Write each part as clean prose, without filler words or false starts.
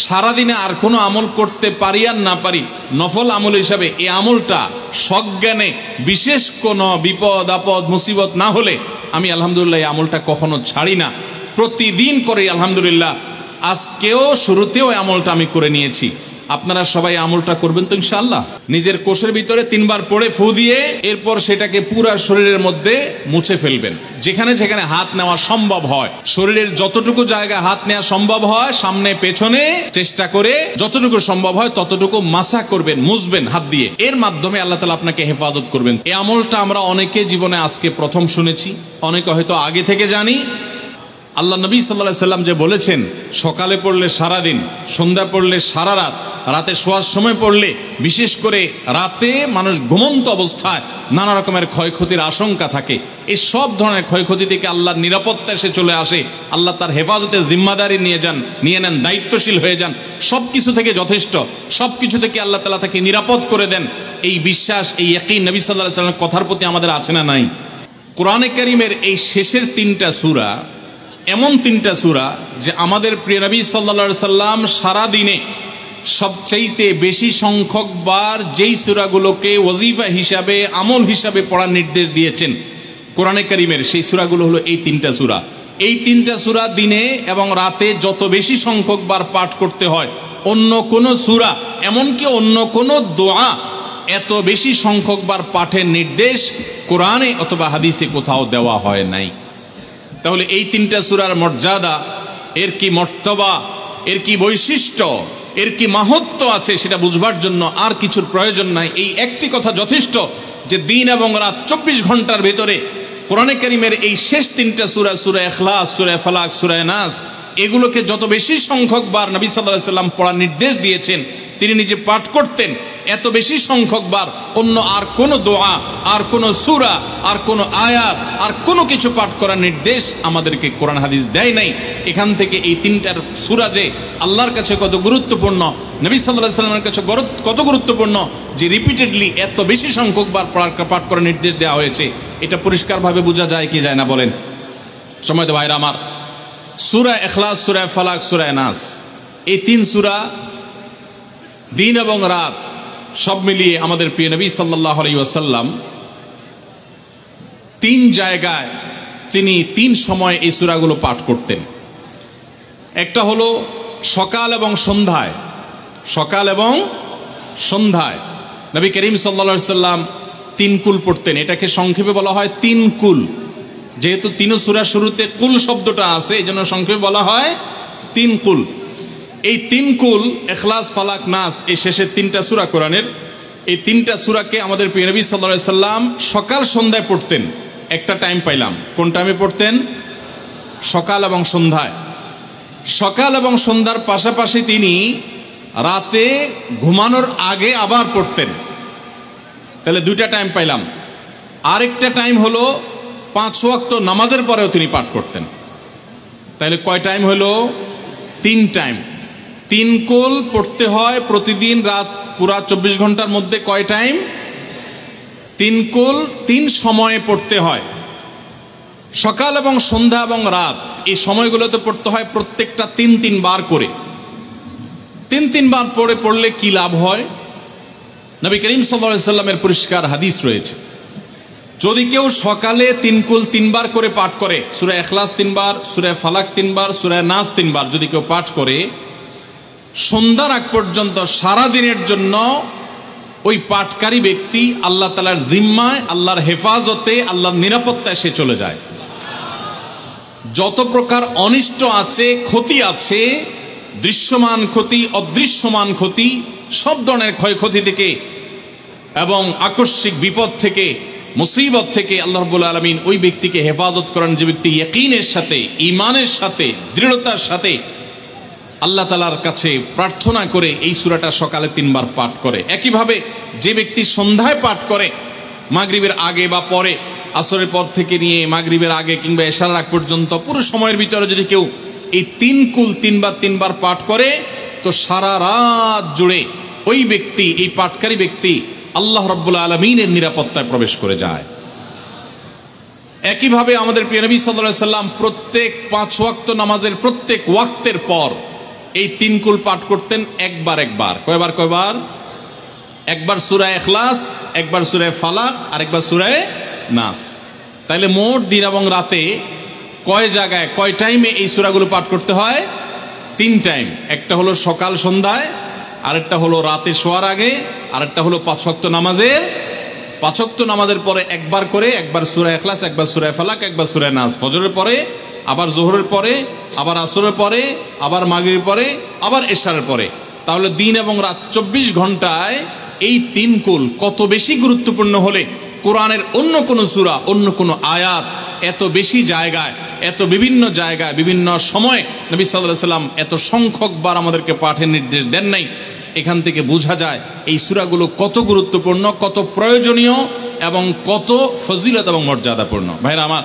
সারাদিনে আর কোনো আমল করতে পারি আর না পারি, নফল আমল হিসাবে এই আমলটা সজ্ঞানে বিশেষ কোনো বিপদ আপদ মুসিবত না হলে আমি আলহামদুলিল্লাহ এই আমলটা কখনো ছাড়ি না, প্রতিদিন করে আলহামদুলিল্লাহ। আজকেও শুরুতেও এই আমলটা আমি করে নিয়েছি। আপনারা সবাই আমলটা করবেন তো ইনশাআল্লাহ। নিজের কোষের ভিতরে 3 বার পড়ে ফু দিয়ে এরপর সেটাকে পুরো শরীরের মধ্যে মুছে ফেলবেন। যেখানে যেখানে হাত নেওয়া সম্ভব হয়, শরীরের যতটুকু জায়গায় হাত নেওয়া সম্ভব হয়, সামনে পেছনে চেষ্টা করে যতটুকু সম্ভব হয় ততটুকু মাসা করবেন, মুছবেন হাত দিয়ে। এর মাধ্যমে আল্লাহ তাআলা আপনাকে হেফাজত করবেন। এই আমলটা আমরা অনেকে জীবনে আজকে প্রথম শুনেছি, অনেকে হয়তো আগে থেকে জানি। আল্লাহ নবী সাল্লাল্লাহু আলাইহি সাল্লাম যে বলেছেন, সকালে পড়লে সারাদিন, সন্ধ্যা পড়লে সারা রাত, রাতে শোয়ার সময় পড়লে, বিশেষ করে রাতে মানুষ ঘুমন্ত অবস্থায় নানা রকমের ক্ষয়ক্ষতির আশঙ্কা থাকে। এই সব ধরনের ক্ষয়ক্ষতি থেকে আল্লাহর নিরাপত্তা এসে চলে আসে। আল্লাহ তার হেফাজতে জিম্মাদারি নিয়ে নেন, দায়িত্বশীল হয়ে যান। সব কিছু থেকে যথেষ্ট, সব কিছু থেকে আল্লাহ তাআলা তাকে নিরাপদ করে দেন। এই বিশ্বাস, এই ইয়াকিন নবী সাল্লাল্লাহু আলাইহি সাল্লামের কথার প্রতি আমাদের আছে না নাই? কোরআনে কারীমের এই শেষের 3টা সূরা এমন 3টা সূরা যে আমাদের প্রিয় নবী সাল্লাল্লাহু আলাইহি সাল্লাম সারা দিনে সবচাইতে বেশি সংখ্যক বার যেই সূরাগুলোকে ওয়াজিফা হিসাবে, আমল হিসাবে পড়ার নির্দেশ দিয়েছেন কোরআনে কারীমের, সেই সূরাগুলো হলো এই 3টা সূরা। এই 3টা সূরা দিনে এবং রাতে যত বেশি সংখ্যক বার পাঠ করতে হয়, অন্য কোনো সূরা, এমনকি অন্য কোনো দোয়া এত বেশি সংখ্যক বার পাঠের নির্দেশ কোরআনে অথবা হাদিসে কোথাও দেওয়া হয় নাই। তাহলে এই 3টা সূরার মর্যাদা, এর কি মর্তবা, এর কি বৈশিষ্ট্য, এর কি মাহাত্ম্য আছে সেটা বুঝবার জন্য আর কিছুর প্রয়োজন নাই। এই একটি কথা যথেষ্ট যে দিন এবং রাত 24 ঘন্টার ভেতরে কোরআনে কারীমের এই শেষ 3টা সূরা, সূরা ইখলাস, সূরা ফালাক, সূরা নাস, এগুলোকে যত বেশি সংখ্যক বার নবী সাল্লাল্লাহু আলাইহি সাল্লাম পড়ার নির্দেশ দিয়েছেন, তিনি নিজে পাঠ করতেন, এত বেশি সংখ্যক বার অন্য আর কোনো দোয়া, আর কোনো সূরা, আর কোনো আয়াত, আর কোনো কিছু পাঠ করার নির্দেশ আমাদেরকে কোরআন হাদিস দেয় নাই। এখান থেকে এই 3টার সূরা যে আল্লাহর কাছে কত গুরুত্বপূর্ণ, নবী সাল্লাল্লাহু আলাইহি সাল্লামের কাছে কত গুরুত্বপূর্ণ, যে রিপিটেডলি এত বেশি সংখ্যক বার পাঠ করার নির্দেশ দেওয়া হয়েছে, এটা পরিষ্কারভাবে বোঝা যায় কি যায় না বলেন? সময় তো ভাইরা আমার, সূরা ইখলাস, সূরা ফালাক, সূরা নাস, এই 3 সূরা দিন এবং রাত সব মিলিয়ে আমাদের প্রিয় নবী সাল্লাল্লাহু আলাইহি ওয়াসাল্লাম 3 জায়গায় তিনি 3 সময় এই সূরাগুলো পাঠ করতেন। একটা হলো সকাল এবং সন্ধ্যায়। সকাল এবং সন্ধ্যায় নবী করিম সাল্লাল্লাহু আলাইহি সাল্লাম 3 কুল পড়তেন। এটাকে সংক্ষেপে বলা হয় 3 কুল। যেহেতু 3 সূরা শুরুতে কুল শব্দটা আছে, এই জন্য সংক্ষেপে বলা হয় 3 কুল। এই 3 কুল ইখলাস, ফালাক, নাস, এই শেষের 3টা সূরা কোরআনের, এই 3টা সূরাকে আমাদের প্রিয় নবী সাল্লাল্লাহু আলাইহি সাল্লাম সকাল সন্ধ্যায় পড়তেন। একটা টাইম পাইলাম, কোন টাইমে পড়তেন? সকাল এবং সন্ধ্যায়। সকাল এবং সন্ধ্যার পাশাপাশি তিনি রাতে ঘুমানোর আগে আবার পড়তেন। তাহলে 2টা টাইম পাইলাম। আরেকটা টাইম হলো 5 ওয়াক্ত নামাজের পরেও তিনি পাঠ করতেন। তাহলে কয় টাইম হলো? 3 টাইম। 3 কুল পড়তে হয় প্রতিদিন, রাত পুরা 24 ঘন্টার মধ্যে কয় টাইম? 3 কুল 3 সময়ে পড়তে হয়। সকাল এবং সন্ধ্যা এবং রাত এই সময়গুলোতে পড়তে হয় প্রত্যেকটা 3 বার করে। 3 বার পড়লে কি লাভ হয়? নবী করিম সাল্লাল্লাহু আলাইহি সাল্লামের পরিষ্কার হাদিস রয়েছে, যদি কেউ সকালে 3 কুল 3 বার করে পাঠ করে, সূরা ইখলাস 3 বার, সূরা ফালাক 3 বার, সূরা নাস 3 বার যদি কেউ পাঠ করে, সন্ধ্যার আগ পর্যন্ত সারা দিনের জন্য ওই পাঠকারী ব্যক্তি আল্লাহ তাআলার জিম্মায়, আল্লাহর হেফাজতে, আল্লাহর নিরাপত্তায় সে চলে যায়। যত প্রকার অনিষ্ট আছে, ক্ষতি আছে, দৃশ্যমান ক্ষতি, অদৃশ্যমান ক্ষতি, সব ধরনের ক্ষয়ক্ষতি থেকে এবং আকস্মিক বিপদ থেকে, মুসিবত থেকে আল্লাহ রাব্বুল আলামিন ওই ব্যক্তিকে হেফাজত করেন, যে ব্যক্তি ইয়াকিনের সাথে, ঈমানের সাথে, দৃঢ়তার সাথে আল্লাহ তাআলার কাছে প্রার্থনা করে এই সূরাটা সকালে 3 বার পাঠ করে। একইভাবে যে ব্যক্তি সন্ধ্যায় পাঠ করে, মাগরিবের আগে বা পরে, আসরের পর থেকে নিয়ে মাগরিবের আগে কিংবা এশার আগ পর্যন্ত পুরো সময়ের ভিতরে যদি কেউ এই 3 কুল 3 বার পাঠ করে, তো সারা রাত জুড়ে ওই ব্যক্তি, এই পাঠকারী ব্যক্তি আল্লাহ রাব্বুল আলামিনের নিরাপত্তায় প্রবেশ করে যায়। একইভাবে আমাদের প্রিয় নবী সাল্লাল্লাহু আলাইহি সাল্লাম প্রত্যেক 5 ওয়াক্ত নামাজের প্রত্যেক ওয়াক্তের পর এই 3 কুল পাঠ করতেন একবার একবার। কয়বার? একবার সূরা ইখলাস, একবার সূরা ফালাক, আর একবার সূরা নাস। তাইলে মোট দিন এবং রাতে কয় জায়গায় কয় টাইমে এই সূরাগুলো পাঠ করতে হয়? 3 টাইম। একটা হলো সকাল সন্ধ্যায়, আরেকটা হলো রাতে শোয়ার আগে, আরেকটা হলো 5 ওয়াক্ত নামাজের 5 ওয়াক্ত নামাজের পরে একবার করে, একবার সূরা ইখলাস, একবার সূরা ফালাক, একবার সূরা নাস। ফজরের পরে, আবার যোহরের পরে, আবার আসরের পরে, আবার মাগরিবের পরে, আবার এশারের পরে। তাহলে দিন এবং রাত 24 ঘন্টায় এই 3 কুল কত বেশি গুরুত্বপূর্ণ হলে কোরআনের অন্য কোনো সূরা, অন্য কোনো আয়াত এত বেশি জায়গায়, এত বিভিন্ন জায়গায়, বিভিন্ন সময় নবী সাল্লাল্লাহু আলাইহি সাল্লাম এত সংখ্যকবার আমাদেরকে পাঠের নির্দেশ দেন নাই। এখান থেকে বোঝা যায় এই সূরাগুলো কত গুরুত্বপূর্ণ, কত প্রয়োজনীয় এবং কত ফজিলত এবং মর্যাদাপূর্ণ। ভাইরা আমার,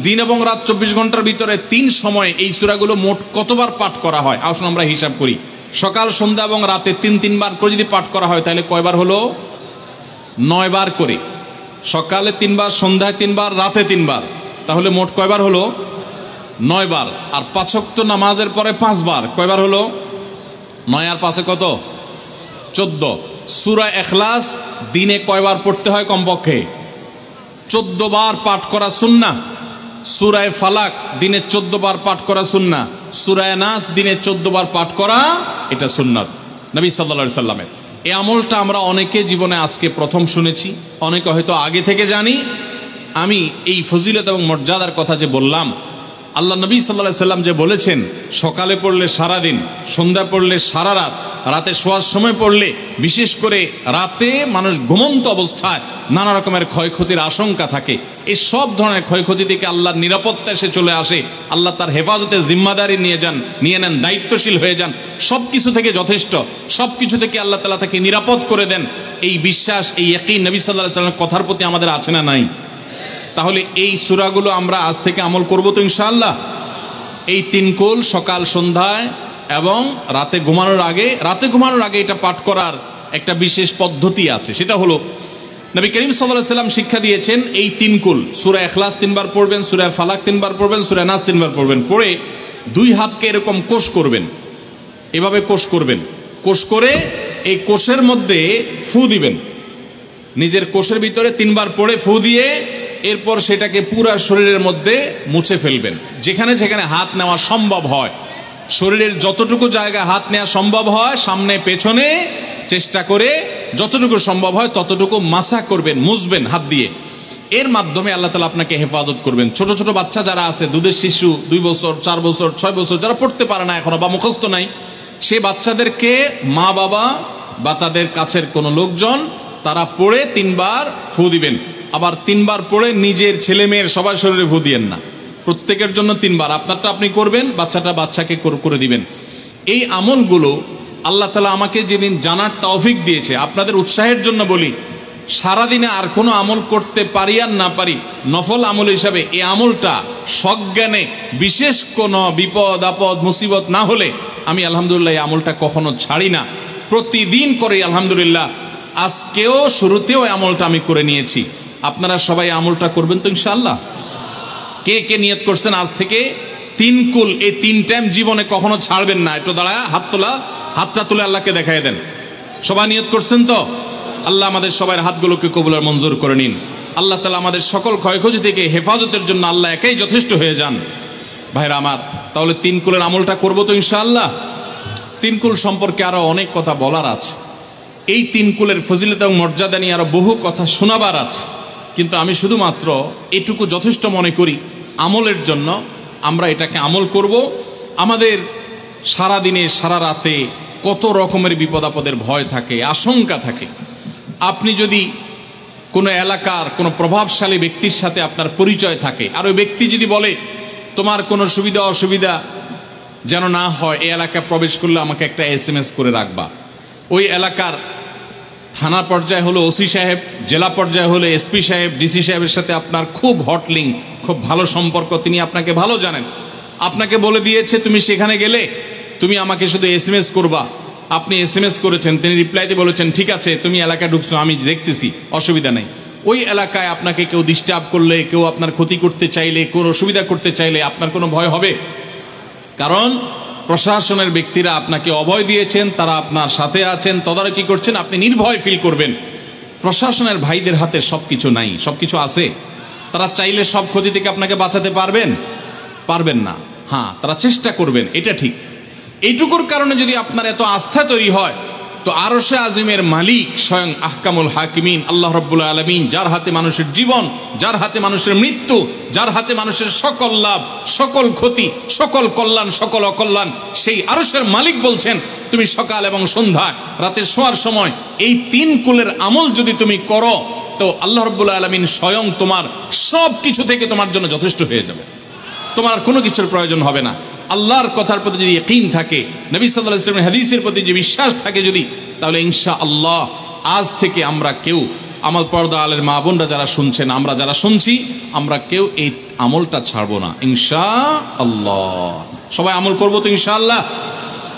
দিন এবং রাত 24 ঘন্টার ভিতরে 3 সময় এই সূরাগুলো মোট কতবার পাঠ করা হয়? আসুন আমরা হিসাব করি। সকাল, সন্ধ্যা এবং রাতে 3 বার করে যদি পাঠ করা হয় তাহলে কয়বার হলো? 9 বার করে। সকালে 3 বার, সন্ধ্যায় 3 বার, রাতে 3 বার, তাহলে মোট কয়বার হলো? 9 বার। আর 5 ওয়াক্ত নামাজের পরে 5 বার, কয়বার হলো? 9 আর 5 কত? 14। সূরা ইখলাস দিনে কয়বার পড়তে হয়? কমপক্ষে 14 বার পাঠ করা সুন্নাহ। সূরা ফালাক দিনে 14 বার পাঠ করা সুন্নাহ। সূরা নাস দিনে 14 বার পাঠ করা, এটা সুন্নাত নবী সাল্লাল্লাহু আলাইহি সাল্লামের। এই আমলটা আমরা অনেকে জীবনে আজকে প্রথম শুনেছি, অনেকে হয়তো আগে থেকে জানি। আমি এই ফজিলত এবং মর্যাদার কথা যে বললাম, আল্লাহ নবী সাল্লাল্লাহু আলাইহি সাল্লাম যে বলেছেন সকালে পড়লে সারা দিন, সন্ধ্যা পড়লে সারা রাত, রাতে শোয়ার সময় পড়লে, বিশেষ করে রাতে মানুষ ঘুমন্ত অবস্থায় নানা রকমের ক্ষয়ক্ষতির আশঙ্কা থাকে। এই সব ধরনের ক্ষয়ক্ষতি থেকে আল্লাহর নিরাপত্তা এসে চলে আসে। আল্লাহ তার হেফাজতে জিম্মাদারি নিয়ে নেন, দায়িত্বশীল হয়ে যান। সব কিছু থেকে যথেষ্ট, সব কিছু থেকে আল্লাহ তাআলা তাকে নিরাপদ করে দেন। এই বিশ্বাস, এই ইয়াকিন নবী সাল্লাল্লাহু আলাইহি সাল্লামের কথার প্রতি আমাদের আছে না নাই? তাহলে এই সূরাগুলো আমরা আজ থেকে আমল করব তো ইনশাআল্লাহ। এই 3 কুল সকাল সন্ধ্যায় এবং রাতে ঘুমানোর আগে এটা পাঠ করার একটা বিশেষ পদ্ধতি আছে। সেটা হলো নবী করিম সাল্লাল্লাহু আলাইহি সাল্লাম শিক্ষা দিয়েছেন এই 3 কুল। সূরা ইখলাস 3 বার পড়বেন, সূরা ফালাক 3 বার পড়বেন, সূরা নাস 3 বার পড়বেন। পড়ে 2 হাতকে এরকম কোষ করবেন, এভাবে কোষ করবেন। কোষ করে এই কোষের মধ্যে ফু দিবেন। নিজের কোষের ভিতরে 3 বার পড়ে ফু দিয়ে এরপর সেটাকে পুরো শরীরের মধ্যে মুছে ফেলবেন। যেখানে যেখানে হাত নেওয়া সম্ভব হয়, শরীরের যতটুকু জায়গায় হাত নেওয়া সম্ভব হয়, সামনে পেছনে চেষ্টা করে যতটুকু সম্ভব হয় ততটুকু মাসা করবেন, মুছবেন হাত দিয়ে। এর মাধ্যমে আল্লাহ তাআলা আপনাকে হেফাজত করবেন। ছোট ছোট বাচ্চা যারা আছে, দুধের শিশু, 2 বছর, 4 বছর, 6 বছর, যারা পড়তে পারে না এখনো বা মুখস্থ নাই, সে বাচ্চাদেরকে মা বাবা বা তাদের কাছের কোনো লোকজন তারা পড়ে 3 বার ফু দিবেন। আবার 3 বার পড়ে নিজের ছেলে মেয়ের সবার শরীরে ফু দিয়েন না, প্রত্যেকের জন্য 3 বার। আপনারটা আপনি করবেন, বাচ্চাকে করে দিবেন। এই আমলগুলো আল্লাহ তাআলা আমাকে যেদিন জানার তৌফিক দিয়েছে, আপনাদের উৎসাহের জন্য বলি, সারাদিনে আর কোনো আমল করতে পারি আর না পারি, নফল আমল হিসাবে এই আমলটা সজ্ঞানে, বিশেষ কোনো বিপদ আপদ মুসিবত না হলে আমি আলহামদুলিল্লাহ এই আমলটা কখনো ছাড়ি না, প্রতিদিন করি আলহামদুলিল্লাহ। আজকেও শুরুতেও আমলটা আমি করে নিয়েছি। আপনারা সবাই আমলটা করবেন তো ইনশাআল্লাহ? কে কে নিয়ত করছেন আজ থেকে 3 কুল এই 3 টাইম জীবনে কখনো ছাড়বেন না? একটু দাঁড়ায় হাতটা তুলে আল্লাহকে দেখাই দেন। সবাই নিয়ত করছেন তো? আল্লাহ আমাদের সবার হাতগুলোকে কবুল আর মঞ্জুর করে নিন। আল্লাহ তাআলা আমাদের সকল ক্ষয়ক্ষতি থেকে হেফাজতের জন্য আল্লাহ একাই যথেষ্ট হয়ে যান। ভাইরা আমার, তাহলে 3 কুলের আমলটা করবো তো ইনশাআল্লাহ? 3 কুল সম্পর্কে আরো অনেক কথা বলার আছে। এই 3 কুলের ফজিলত এবং মর্যাদা নিয়ে আরো বহু কথা শোনাবার আছে, কিন্তু আমি শুধুমাত্র এটুকু যথেষ্ট মনে করি আমলের জন্য। আমরা এটাকে আমল করব। আমাদের সারা দিনে সারা রাতে কত রকমের বিপদ আপদের ভয় থাকে, আশঙ্কা থাকে। আপনি যদি কোনো এলাকার কোনো প্রভাবশালী ব্যক্তির সাথে আপনার পরিচয় থাকে, আর ওই ব্যক্তি যদি বলে তোমার কোনো সুবিধা অসুবিধা যেন না হয়, এই এলাকায় প্রবেশ করলে আমাকে একটা SMS করে রাখবা। ওই এলাকার থানা পর্যায়ে হলো ওসি সাহেব, জেলা পর্যায়ে হলো SP সাহেব, DC সাহেবের সাথে আপনার খুব হট লিঙ্ক, খুব ভালো সম্পর্ক, তিনি আপনাকে ভালো জানেন। আপনাকে বলে দিয়েছে তুমি সেখানে গেলে তুমি আমাকে শুধু SMS করবা। আপনি SMS করেছেন, তিনি রিপ্লাইতে বলেছেন ঠিক আছে তুমি এলাকায় ঢুকছো, আমি দেখতেছি, অসুবিধা নেই। ওই এলাকায় আপনাকে কেউ ডিস্টার্ব করলে, কেউ আপনার ক্ষতি করতে চাইলে, কোনো অসুবিধা করতে চাইলে আপনার কোনো ভয় হবে? কারণ প্রশাসনের ব্যক্তিরা আপনাকে অভয় দিয়েছেন, তারা আপনার সাথে আছেন, তদারকি করছেন, আপনি নির্ভয় ফিল করবেন। প্রশাসনের ভাইদের হাতে সব কিছু নাই, সব কিছু আছে। তারা চাইলে সব ক্ষতি থেকে আপনাকে বাঁচাতে পারবেন না। হ্যাঁ, তারা চেষ্টা করবেন, এটা ঠিক। এইটুকুর কারণে যদি আপনার এত আস্থা তৈরি হয়, তো আরশে আজিমের মালিক স্বয়ং আহকামুল হাকিমিন আল্লাহ রাব্বুল আলামিন, যার হাতে মানুষের জীবন, যার হাতে মানুষের মৃত্যু, যার হাতে মানুষের সকল লাভ, সকল ক্ষতি, সকল কল্যাণ, সকল অকল্যাণ, সেই আরশের মালিক বলছেন, তুমি সকাল এবং সন্ধ্যা, রাতে শোয়ার সময় এই 3 কুলের আমল যদি তুমি করো, তো আল্লাহ রাব্বুল আলামিন স্বয়ং তোমার সব কিছু থেকে তোমার জন্য যথেষ্ট হয়ে যাবে। তোমার আর কোনো কিছুর প্রয়োজন হবে না। আল্লাহর কথার প্রতি যদি ইয়াকিন থাকে, নবী সাল্লাল্লাহু আলাইহি ওয়াসাল্লামের হাদিসের প্রতি যে বিশ্বাস থাকে যদি, তাহলে ইনশাআল্লাহ আজ থেকে আমরা কেউ, আমার পর্দা আলের মা বোনরা যারা শুনছেন, আমরা যারা শুনছি, আমরা কেউ এই আমলটা ছাড়বো না ইনশাআল্লাহ। সবাই আমল করবো তো ইনশাআল্লাহ।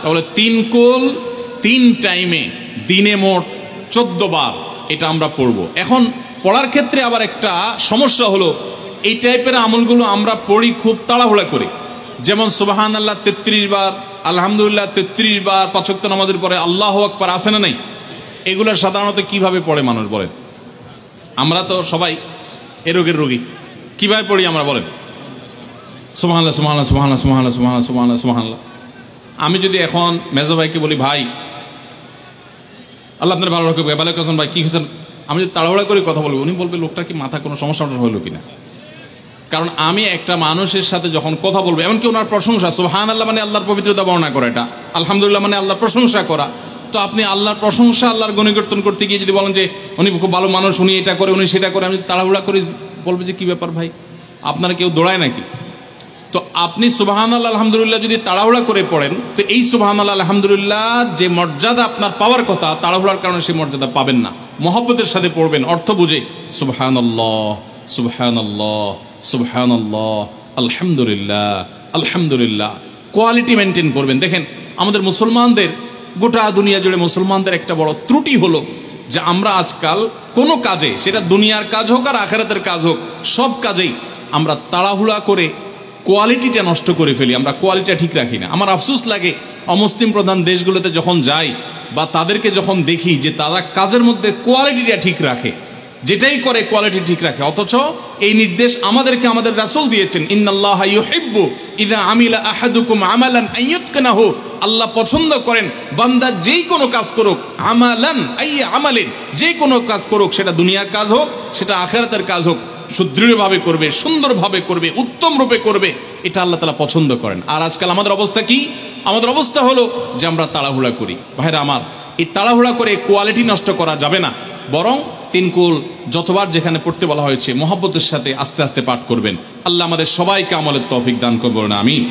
তাহলে 3 কুল 3 টাইমে দিনে মোট 14 বার এটা আমরা পড়বো। এখন পড়ার ক্ষেত্রে আবার একটা সমস্যা হলো, এই টাইপের আমলগুলো আমরা পড়ি খুব তাড়াহুড়া করে। যেমন সুবহানাল্লাহ 33 বার, আলহামদুলিল্লাহ 33 বার, 5 ওয়াক্ত নামাজের পরে আল্লাহু আকবার আছে না নাই? এগুলো সাধারণত কিভাবে পড়ে মানুষ বলেন? আমরা তো সবাই এ রোগের রোগী। কিভাবে পড়ি আমরা বলেন? সুবহানাল্লাহ সুবহানাল্লাহ সুবহানাল্লাহ সুবহানাল্লাহ সুবহানাল্লাহ সুবহানাল্লাহ সুবহানাল্লাহ। আমি যদি এখন মেজো ভাইকে বলি, ভাই আল্লাহ আপনার ভালো রাখুক, ওয়ালাইকুম আসসালাম ভাই, কি হয়েছেন? আমি যদি তাড়াহুড়া করে কথা বলবো, উনি বলবে লোকটার কি মাথা কোনো সমস্যা হলো কিনা। কারণ আমি একটা মানুষের সাথে যখন কথা বলবো, এমনকি ওনার প্রশংসা, সুবহানাল্লাহ মানে আল্লাহর পবিত্রতা বর্ণনা করা, এটা আলহামদুলিল্লাহ মানে আল্লাহর প্রশংসা করা। তো আপনি আল্লাহর প্রশংসা, আল্লাহর গুণকীর্তন করতে গিয়ে যদি বলেন যে উনি খুব ভালো মানুষ, উনি এটা করে, উনি সেটা করে, আমি তাড়াহুড়া করে বলবো যে কি ব্যাপার ভাই, আপনারা কেউ দৌড়ায় নাকি? তো আপনি সুবহানাল্লাহ আলহামদুলিল্লাহ যদি তাড়াহুড়া করে পড়েন, তো এই সুবহানাল্লাহ আলহামদুলিল্লাহ যে মর্যাদা আপনার পাওয়ার কথা, তাড়াহুড়ার কারণে সেই মর্যাদা পাবেন না। মহব্বতের সাথে পড়বেন, অর্থ বুঝে, সুবহানাল্লাহ সুবহানাল্লাহ সুবহানাল্লাহ আলহামদুলিল্লাহ আলহামদুলিল্লাহ। কোয়ালিটি মেনটেন করবেন। দেখেন, আমাদের মুসলমানদের, গোটা দুনিয়া জুড়ে মুসলমানদের একটা বড় ত্রুটি হলো যে আমরা আজকাল কোনো কাজে, সেটা দুনিয়ার কাজ হোক আর আখিরাতের কাজ হোক, সব কাজেই আমরা তাড়াহুড়া করে কোয়ালিটিটা নষ্ট করে ফেলি, আমরা কোয়ালিটিটা ঠিক রাখি না। আমার আফসোস লাগে অমুসলিম প্রধান দেশগুলোতে যখন যাই বা তাদেরকে যখন দেখি যে তারা কাজের মধ্যে কোয়ালিটিটা ঠিক রাখে, যেটাই করে কোয়ালিটি ঠিক রাখে, অথচ এই নির্দেশ আমাদেরকে আমাদের রাসূল দিয়েছেন, ইন্নাল্লাহা ইউহিব্বু ইযা আমিলা আহাদুকুম আমালান আইয়ুতকানাহু। আল্লাহ পছন্দ করেন বান্দা যেই কোনো কাজ করুক, আমালান আই আমালিন, যেই কোনো কাজ করুক, সেটা দুনিয়ার কাজ হোক, সেটা আখিরাতের কাজ হোক, সুদৃঢ়ভাবে করবে, সুন্দরভাবে করবে, উত্তম রূপে করবে, এটা আল্লাহ তাআলা পছন্দ করেন। আর আজকাল আমাদের অবস্থা কি? আমাদের অবস্থা হলো যে আমরা তাড়াহুড়া করি। ভাইরা আমার, এই তাড়াহুড়া করে কোয়ালিটি নষ্ট করা যাবে না, বরং 3 কুল যতবার যেখানে পড়তে বলা হয়েছে মহব্বতের সাথে আস্তে আস্তে পাঠ করবেন। আল্লাহ আমাদের সবাইকে আমলের তৌফিক দান করবেন, আমিন।